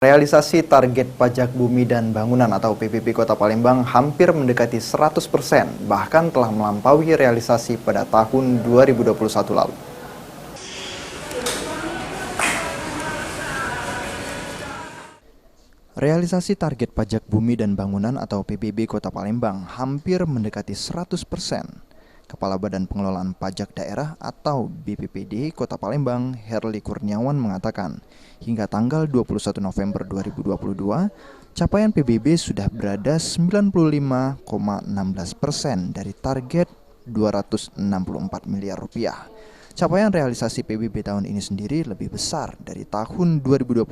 Realisasi target pajak bumi dan bangunan atau PBB Kota Palembang hampir mendekati 100%, bahkan telah melampaui realisasi pada tahun 2021 lalu. Realisasi target pajak bumi dan bangunan atau PBB Kota Palembang hampir mendekati 100%. Kepala Badan Pengelolaan Pajak Daerah atau BPPD Kota Palembang, Herli Kurniawan mengatakan, hingga tanggal 21 November 2022, capaian PBB sudah berada 95,16% dari target 264 miliar rupiah. Capaian realisasi PBB tahun ini sendiri lebih besar dari tahun 2021.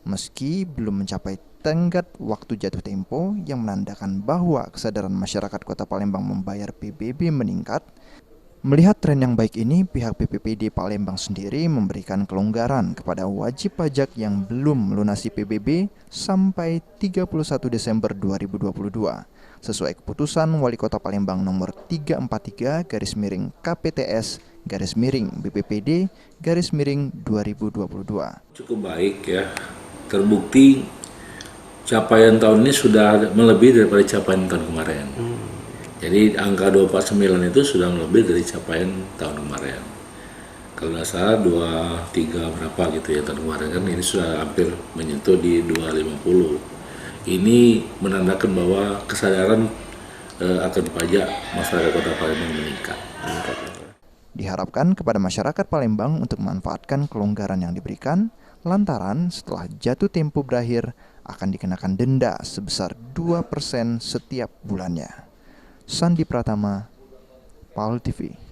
Meski belum mencapai tenggat waktu jatuh tempo yang menandakan bahwa kesadaran masyarakat Kota Palembang membayar PBB meningkat, melihat tren yang baik ini, pihak BPPD Palembang sendiri memberikan kelonggaran kepada wajib pajak yang belum melunasi PBB sampai 31 Desember 2022, sesuai keputusan Wali Kota Palembang nomor 343/BPPD/BPPD/2022. Cukup baik ya, terbukti capaian tahun ini sudah melebihi daripada capaian tahun kemarin. Jadi angka 249 itu sudah melebihi dari capaian tahun kemarin. Kalau nggak salah 23 berapa gitu ya tahun kemarin, kan ini sudah hampir menyentuh di 250. Ini menandakan bahwa kesadaran akan pajak masyarakat Kota Palembang meningkat. Diharapkan kepada masyarakat Palembang untuk memanfaatkan kelonggaran yang diberikan, lantaran setelah jatuh tempo berakhir akan dikenakan denda sebesar 2% setiap bulannya. Sandi Pratama, PAL TV.